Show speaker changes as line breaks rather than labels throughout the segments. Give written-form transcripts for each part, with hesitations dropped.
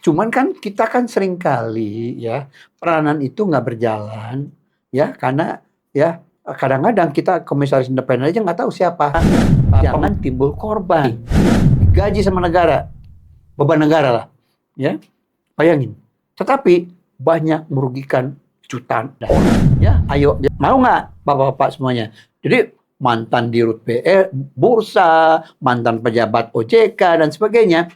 Cuman kan kita kan seringkali ya peranan itu nggak berjalan ya karena ya kadang-kadang kita komisaris independen aja nggak tahu siapa. Jangan timbul korban gaji sama negara, beban negara lah, ya bayangin. Tetapi banyak merugikan jutaan. Ya, ayo mau nggak bapak-bapak semuanya? Jadi mantan dirut bursa, mantan pejabat OJK dan sebagainya.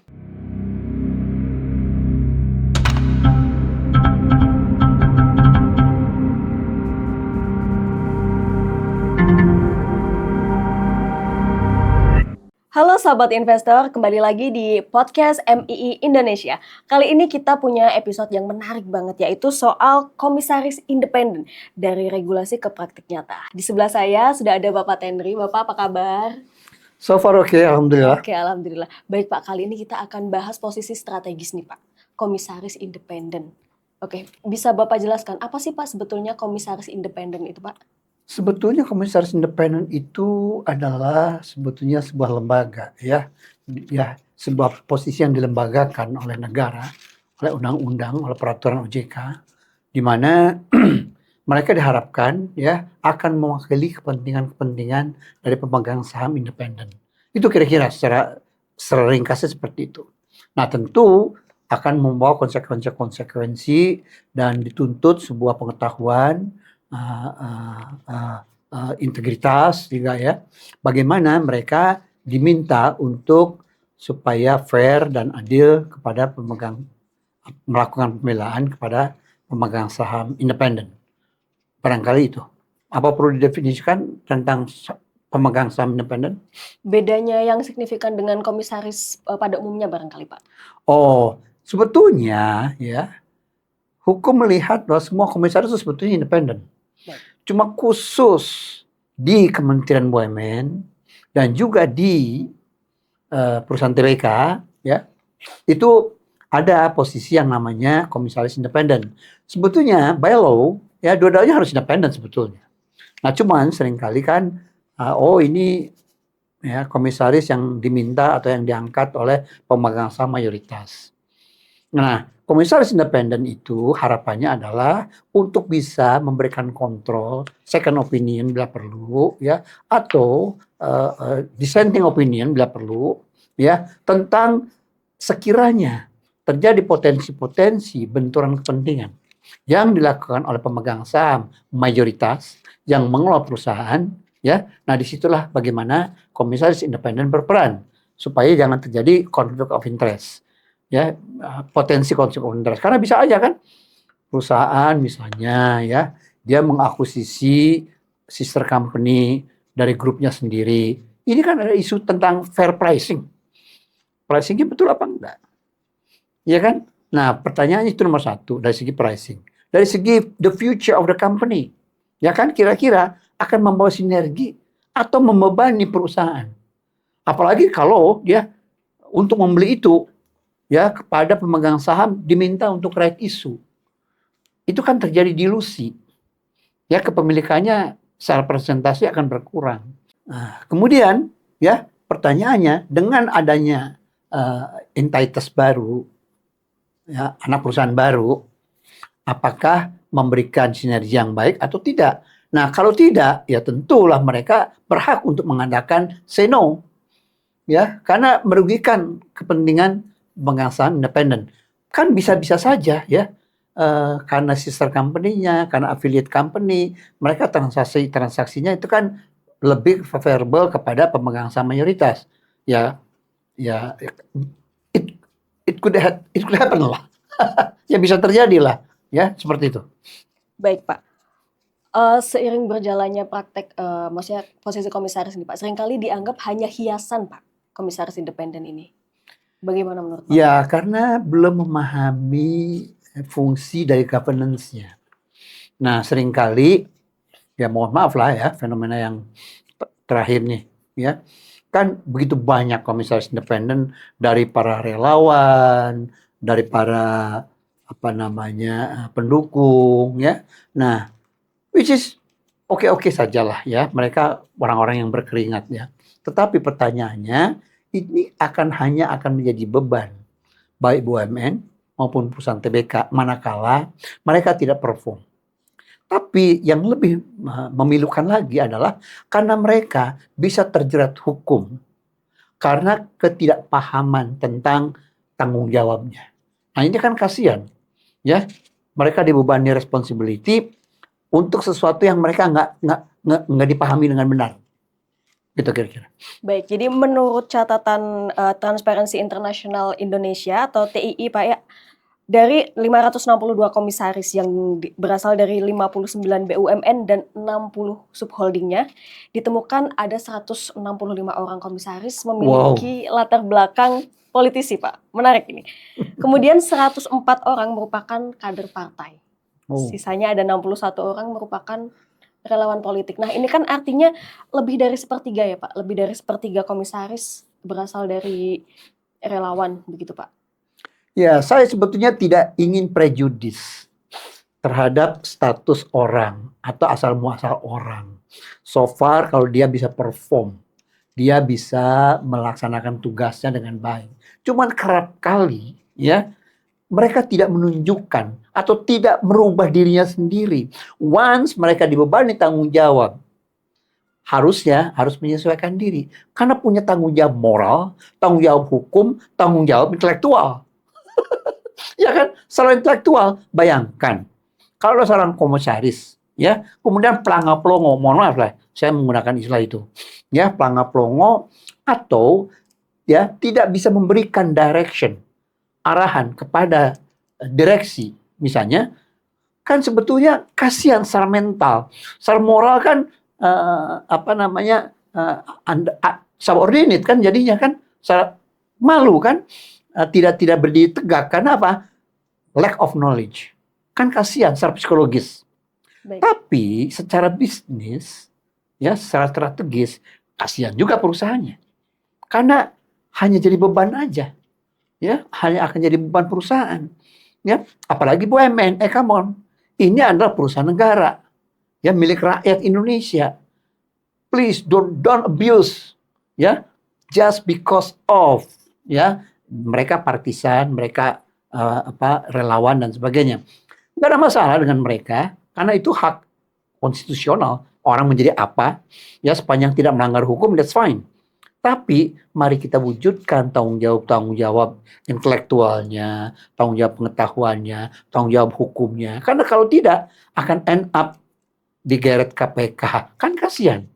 Halo sahabat investor, kembali lagi di podcast MII Indonesia. Kali ini kita punya episode yang menarik banget, yaitu soal komisaris independen dari regulasi ke praktik nyata. Di sebelah saya sudah ada Bapak Tendri. Bapak, apa kabar?
So far oke, alhamdulillah.
Oke, alhamdulillah. Baik Pak, kali ini kita akan bahas posisi strategis nih Pak, komisaris independen. Oke, bisa Bapak jelaskan apa sih Pak sebetulnya komisaris independen itu Pak?
Sebetulnya komisaris independen itu adalah sebetulnya sebuah lembaga ya sebuah posisi yang dilembagakan oleh negara, oleh undang-undang, oleh peraturan OJK, di mana mereka diharapkan ya akan mewakili kepentingan-kepentingan dari pemegang saham independen. Itu kira-kira secara ringkasnya seperti itu. Nah, tentu akan membawa konsekuensi dan dituntut sebuah pengetahuan, integritas juga ya. Bagaimana mereka diminta untuk supaya fair dan adil kepada melakukan pembelaan kepada pemegang saham independen. Barangkali itu. Apa perlu didefinisikan tentang pemegang saham independen?
Bedanya yang signifikan dengan komisaris pada umumnya barangkali Pak?
Oh, sebetulnya ya hukum melihat bahwa semua komisaris itu sebetulnya independen. Cuma khusus di Kementerian BUMN dan juga di perusahaan TBK ya itu ada posisi yang namanya komisaris independen. Sebetulnya by law ya dua-duanya harus independen sebetulnya. Nah cuman seringkali kan ini ya komisaris yang diminta atau yang diangkat oleh pemegang saham mayoritas. Nah, komisaris independen itu harapannya adalah untuk bisa memberikan kontrol, second opinion bila perlu, ya, atau dissenting opinion bila perlu, ya, tentang sekiranya terjadi potensi-potensi benturan kepentingan yang dilakukan oleh pemegang saham mayoritas yang mengelola perusahaan, ya. Nah, disitulah bagaimana komisaris independen berperan supaya jangan terjadi conflict of interest. Ya, potensi konflik of interest karena bisa aja kan perusahaan misalnya ya dia mengakuisisi sister company dari grupnya sendiri. Ini kan ada isu tentang fair pricingnya betul apa enggak ya kan. Nah pertanyaannya itu nomor satu dari segi pricing, dari segi the future of the company ya kan, kira-kira akan membawa sinergi atau membebani perusahaan, apalagi kalau dia untuk membeli itu ya kepada pemegang saham diminta untuk right issue. Itu kan terjadi dilusi. Ya kepemilikannya secara persentase akan berkurang. Nah, kemudian ya pertanyaannya dengan adanya entitas baru ya anak perusahaan baru, apakah memberikan sinergi yang baik atau tidak? Nah, kalau tidak ya tentulah mereka berhak untuk mengadakan say no. Ya, karena merugikan kepentingan pemegang saham independen. Kan bisa-bisa saja ya karena sister company-nya, karena affiliate company, mereka transaksinya itu kan lebih favorable kepada pemegang saham mayoritas. Ya it could happen lah. Ya bisa terjadi lah ya seperti itu.
Baik Pak. Seiring berjalannya praktek maksudnya posisi komisaris ini Pak seringkali dianggap hanya hiasan Pak komisaris independen ini. Bagaimana menurut Pak?
Ya, karena belum memahami fungsi dari governance-nya. Nah, seringkali, ya mohon maaf lah ya, fenomena yang terakhir nih, ya. Kan begitu banyak komisaris independen dari para relawan, dari para pendukung, ya. Nah, which is oke-oke sajalah ya, mereka orang-orang yang berkeringat ya. Tetapi pertanyaannya, ini akan menjadi beban baik BUMN maupun perusahaan TBK, manakala mereka tidak perform. Tapi yang lebih memilukan lagi adalah karena mereka bisa terjerat hukum karena ketidakpahaman tentang tanggung jawabnya. Nah ini kan kasihan, ya. Mereka dibebani responsibility untuk sesuatu yang mereka nggak dipahami dengan benar. Gitu kira-kira.
Baik, jadi menurut catatan Transparency International Indonesia atau TII Pak ya, dari 562 komisaris yang berasal dari 59 BUMN dan 60 subholdingnya, ditemukan ada 165 orang komisaris memiliki latar belakang politisi, Pak. Menarik ini. Kemudian 104 orang merupakan kader partai. Sisanya ada 61 orang merupakan relawan politik. Nah, ini kan artinya lebih dari sepertiga ya, Pak. Lebih dari sepertiga komisaris berasal dari relawan, begitu, Pak.
Ya, saya sebetulnya tidak ingin prejudis terhadap status orang atau asal muasal orang. So far kalau dia bisa perform, dia bisa melaksanakan tugasnya dengan baik. Cuman kerap kali ya mereka tidak menunjukkan atau tidak merubah dirinya sendiri. Once mereka dibebani tanggung jawab, harusnya harus menyesuaikan diri karena punya tanggung jawab moral, tanggung jawab hukum, tanggung jawab intelektual. Ya kan, secara intelektual, bayangkan kalau seorang komisaris, ya, kemudian pelangap-pelongo, mohon maaf lah, saya menggunakan istilah itu, ya, pelangap-pelongo atau ya tidak bisa memberikan direction, arahan kepada direksi, misalnya, kan sebetulnya kasihan secara mental, secara moral kan subordinate kan jadinya kan, secara malu kan. Tidak berdiri tegak karena apa? Lack of knowledge. Kan kasihan secara psikologis.
Baik.
Tapi secara bisnis, ya secara strategis, kasihan juga perusahaannya. Karena hanya jadi beban aja. Ya, hanya akan jadi beban perusahaan. Ya, apalagi BUMN, come on. Ini adalah perusahaan negara. Ya, milik rakyat Indonesia. Please don't abuse. Ya, just because of ya mereka partisan, mereka relawan dan sebagainya. Nggak ada masalah dengan mereka, karena itu hak konstitusional. Orang menjadi apa, ya sepanjang tidak melanggar hukum, that's fine. Tapi mari kita wujudkan tanggung jawab intelektualnya, tanggung jawab pengetahuannya, tanggung jawab hukumnya. Karena kalau tidak, akan end up digeret KPK. Kan kasihan.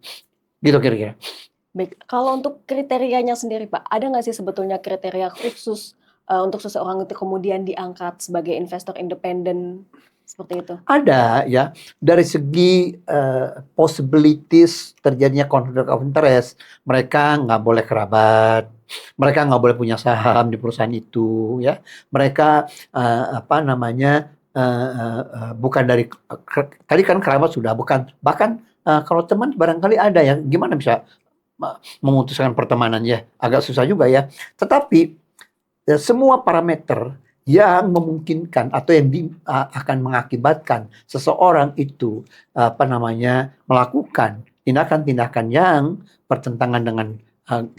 Gitu kira-kira.
Baik, kalau untuk kriterianya sendiri Pak, ada nggak sih sebetulnya kriteria khusus untuk seseorang itu kemudian diangkat sebagai investor independen seperti itu?
Ada ya, dari segi possibilities terjadinya conflict of interest, mereka nggak boleh kerabat, mereka nggak boleh punya saham di perusahaan itu, ya, mereka bukan dari tadi kan kerabat sudah, bukan bahkan kalau teman barangkali ada ya, gimana bisa memutuskan pertemanan ya, agak susah juga ya. Tetapi semua parameter yang memungkinkan atau yang akan mengakibatkan seseorang itu melakukan tindakan-tindakan yang bertentangan dengan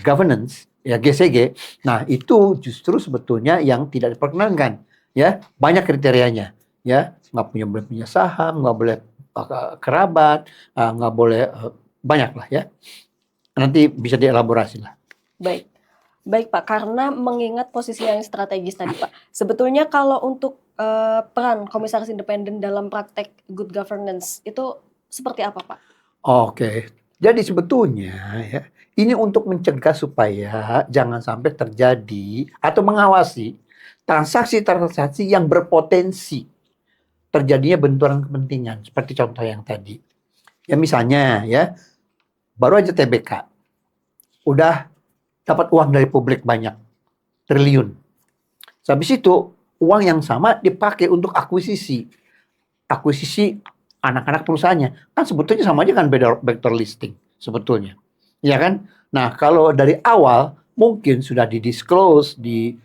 governance ya GCG. Nah, itu justru sebetulnya yang tidak diperkenankan ya. Banyak kriterianya ya, nggak boleh punya saham, nggak boleh kerabat, nggak boleh banyak lah ya. Nanti bisa dielaborasi lah.
Baik Pak, karena mengingat posisi yang strategis tadi Pak, sebetulnya kalau untuk peran komisaris independen dalam praktek good governance itu seperti apa Pak?
Oke, jadi sebetulnya ya, ini untuk mencegah supaya jangan sampai terjadi atau mengawasi transaksi-transaksi yang berpotensi terjadinya benturan kepentingan, seperti contoh yang tadi. Ya misalnya ya, baru aja TBK, udah dapat uang dari publik banyak, triliun. Habis itu, uang yang sama dipakai untuk akuisisi anak-anak perusahaannya. Kan sebetulnya sama aja kan vector listing, sebetulnya. Ya kan? Nah, kalau dari awal, mungkin sudah didisclose di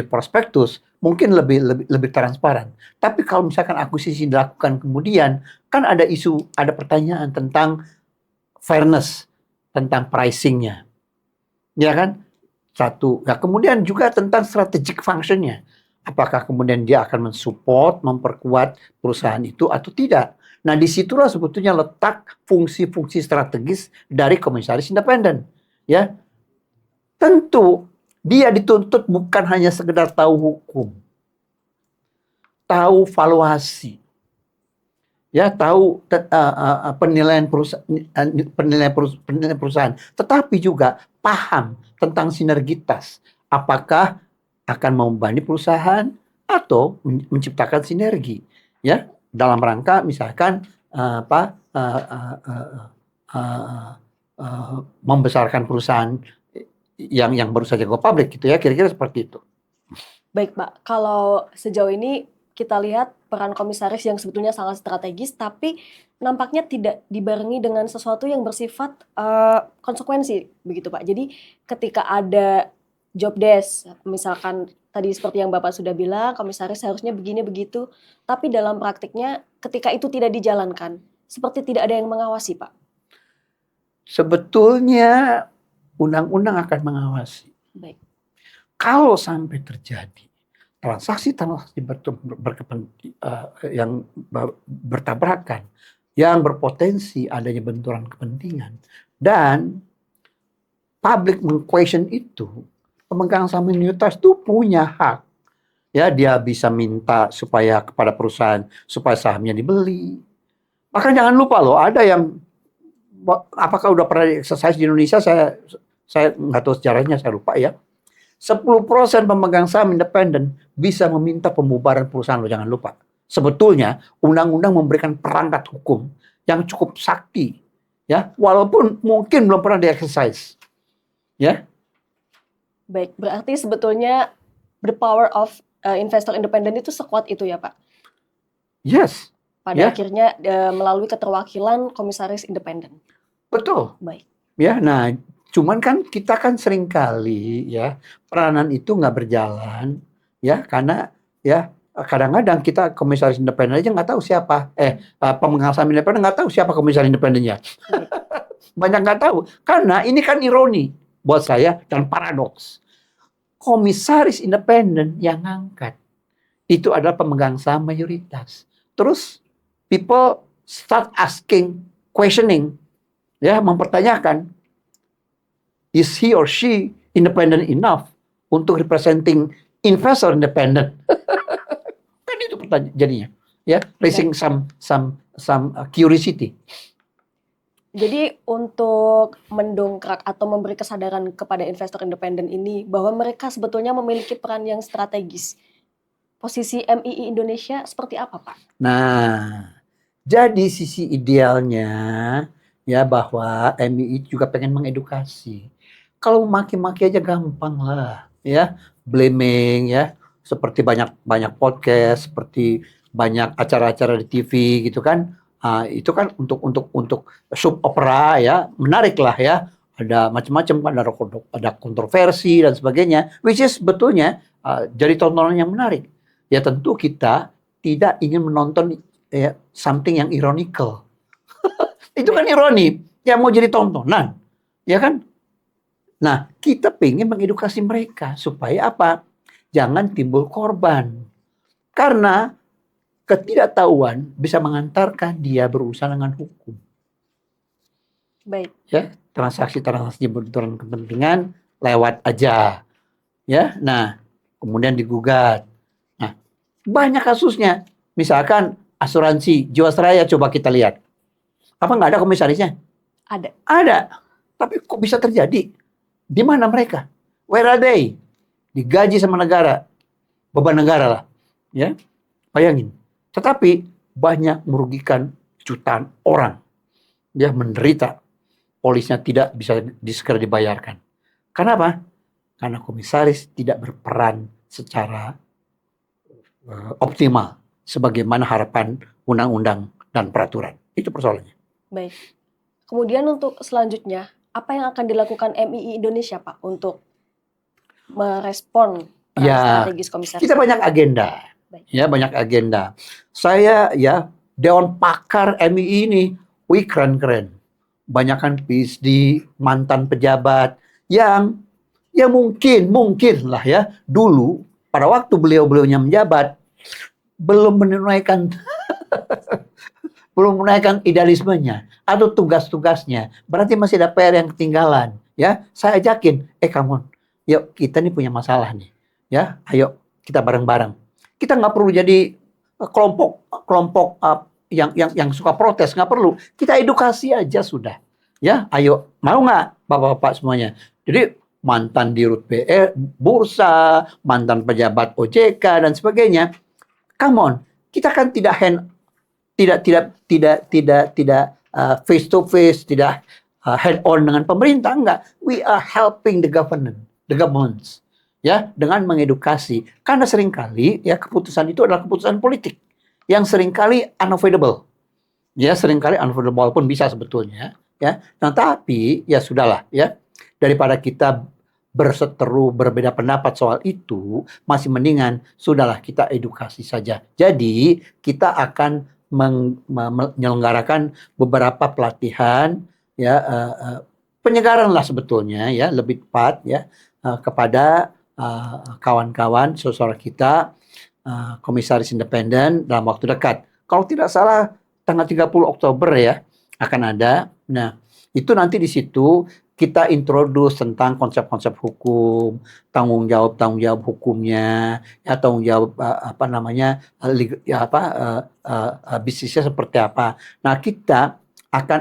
prospektus, mungkin lebih transparan. Tapi kalau misalkan akuisisi dilakukan kemudian, kan ada pertanyaan tentang fairness, tentang pricing-nya. Ya kan? Satu. Nah, kemudian juga tentang strategic function-nya. Apakah kemudian dia akan mensupport, memperkuat perusahaan itu atau tidak? Nah, disitulah sebetulnya letak fungsi-fungsi strategis dari komisaris independen. Ya, tentu dia dituntut bukan hanya sekedar tahu hukum, tahu valuasi, ya, tahu penilaian perusahaan, tetapi juga paham tentang sinergitas. Apakah akan membebani perusahaan atau menciptakan sinergi, ya, dalam rangka misalkan membesarkan perusahaan yang baru saja go public gitu ya, kira-kira seperti itu.
Baik Pak, kalau sejauh ini kita lihat peran komisaris yang sebetulnya sangat strategis, tapi nampaknya tidak dibarengi dengan sesuatu yang bersifat konsekuensi, begitu Pak. Jadi ketika ada job desk, misalkan tadi seperti yang Bapak sudah bilang, komisaris harusnya begini begitu, tapi dalam praktiknya ketika itu tidak dijalankan, seperti tidak ada yang mengawasi Pak.
Sebetulnya undang-undang akan mengawasi.
Baik.
Kalau sampai terjadi transaksi-transaksi yang bertabrakan, yang berpotensi adanya benturan kepentingan, dan public meng-question itu, pemegang saham minoritas itu punya hak. Ya, dia bisa minta supaya kepada perusahaan supaya sahamnya dibeli. Bahkan jangan lupa loh, ada yang apakah udah pernah exercise di Indonesia, saya nggak tahu sejarahnya, saya lupa ya. 10% pemegang saham independen bisa meminta pembubaran perusahaan, lo jangan lupa. Sebetulnya undang-undang memberikan perangkat hukum yang cukup sakti, ya, walaupun mungkin belum pernah di-exercise. Ya.
Baik, berarti sebetulnya the power of investor independen itu sekuat itu ya Pak?
Yes.
Pada akhirnya melalui keterwakilan komisaris independen.
Betul.
Baik.
Ya, nah, cuman kan kita kan seringkali ya peranan itu nggak berjalan, ya, karena ya kadang-kadang kita komisaris independen aja nggak tahu siapa, pemegang saham independen nggak tahu siapa komisaris independennya. Banyak nggak tahu, karena ini kan ironi buat saya dan paradoks. Komisaris independen yang ngangkat itu adalah pemegang saham mayoritas. Terus people start asking, questioning, ya, mempertanyakan, is he or she independent enough untuk representing investor independent? Kan itu pertanyaan jadinya, ya, raising some curiosity.
Jadi untuk mendongkrak atau memberi kesadaran kepada investor independen ini bahwa mereka sebetulnya memiliki peran yang strategis. Posisi MII Indonesia seperti apa, Pak?
Nah, jadi sisi idealnya ya bahwa MII juga pengen mengedukasi. Kalau maki-maki aja gampang lah, ya, blaming, ya, seperti banyak podcast, seperti banyak acara-acara di TV gitu kan. Itu kan untuk soap opera, ya, menarik lah, ya, ada macam-macam kan, ada kontroversi dan sebagainya, which is sebetulnya jadi tontonan yang menarik. Ya tentu kita tidak ingin menonton ya, something yang ironical. Itu kan ironi, yang mau jadi tontonan, ya kan? Nah, kita pengen mengedukasi mereka supaya apa? Jangan timbul korban. Karena ketidaktahuan bisa mengantarkan dia berurusan dengan hukum.
Baik.
Ya, transaksi-transaksi benturan kepentingan lewat aja. Ya, nah, kemudian digugat. Nah, banyak kasusnya. Misalkan asuransi Jiwasraya, coba kita lihat. Apa nggak ada komisarisnya?
Ada.
Ada. Tapi kok bisa terjadi? Di mana mereka? Where are they? Digaji sama negara. Beban negara lah. Ya, bayangin. Tetapi banyak merugikan jutaan orang. Dia menderita. Polisnya tidak bisa segera dibayarkan. Kenapa? Karena komisaris tidak berperan secara optimal. Sebagaimana harapan undang-undang dan peraturan. Itu persoalannya.
Baik. Kemudian untuk selanjutnya, apa yang akan dilakukan MII Indonesia, Pak, untuk merespon strategis komisaris?
Kita banyak agenda. Baik. Ya, banyak agenda. Saya ya Dewan Pakar MII ini, wih keren-keren. Banyakan PhD, mantan pejabat yang ya mungkin lah ya dulu pada waktu beliau-beliaunya menjabat belum menunaikan belum menaikkan idealismenya atau tugas-tugasnya, berarti masih ada PR yang ketinggalan. Ya, saya ajakin, come on, yuk kita nih punya masalah nih, ya, ayo kita bareng-bareng. Kita nggak perlu jadi kelompok yang suka protes, nggak perlu. Kita edukasi aja sudah, ya, ayo, mau nggak bapak-bapak semuanya? Jadi mantan dirut bursa, mantan pejabat OJK dan sebagainya, come on, kita kan tidak face to face, tidak head on dengan pemerintah, enggak. We are helping the governments, ya, dengan mengedukasi. Karena seringkali ya keputusan itu adalah keputusan politik yang seringkali unavoidable. Ya, seringkali unavoidable pun bisa sebetulnya, ya. Nah, tapi ya sudahlah, ya. Daripada kita berseteru berbeda pendapat soal itu, masih mendingan sudahlah kita edukasi saja. Jadi, kita akan menyelenggarakan beberapa pelatihan, ya, penyegaran lah sebetulnya, ya, lebih tepat, ya, kepada kawan-kawan saudara kita komisaris independen dalam waktu dekat. Kalau tidak salah tanggal 30 Oktober ya akan ada. Nah, itu nanti di situ kita introduce tentang konsep-konsep hukum, tanggung jawab hukumnya, ya, tanggung jawab bisnisnya seperti apa. Nah, kita akan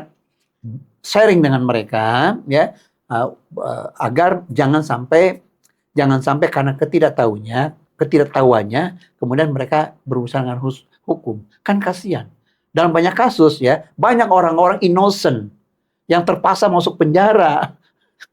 sharing dengan mereka, ya, agar jangan sampai karena ketidaktahuannya kemudian mereka berurusan dengan hukum. Kan kasihan. Dalam banyak kasus, ya, banyak orang-orang innocent yang terpaksa masuk penjara,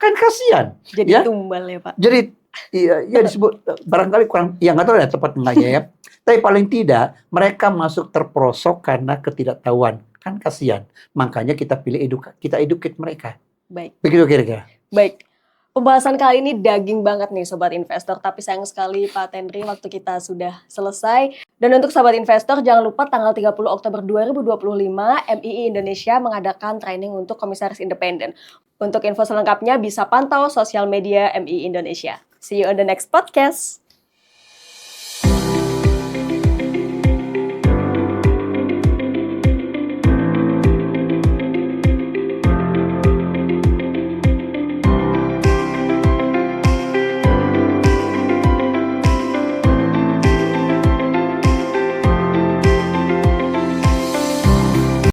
kan kasihan.
Jadi
ya?
tumbal ya Pak.
Jadi ya disebut barangkali kurang, ya nggak tahu ya tepat enggaknya ya. Tapi paling tidak mereka masuk terperosok karena ketidaktahuan, kan kasihan. Makanya kita pilih kita educate mereka.
Baik.
Begitu kira-kira.
Baik. Pembahasan kali ini daging banget nih Sobat Investor, tapi sayang sekali Pak Tenri waktu kita sudah selesai. Dan untuk Sobat Investor, jangan lupa tanggal 30 Oktober 2025, MII Indonesia mengadakan training untuk komisaris independen. Untuk info selengkapnya bisa pantau sosial media MII Indonesia. See you on the next podcast.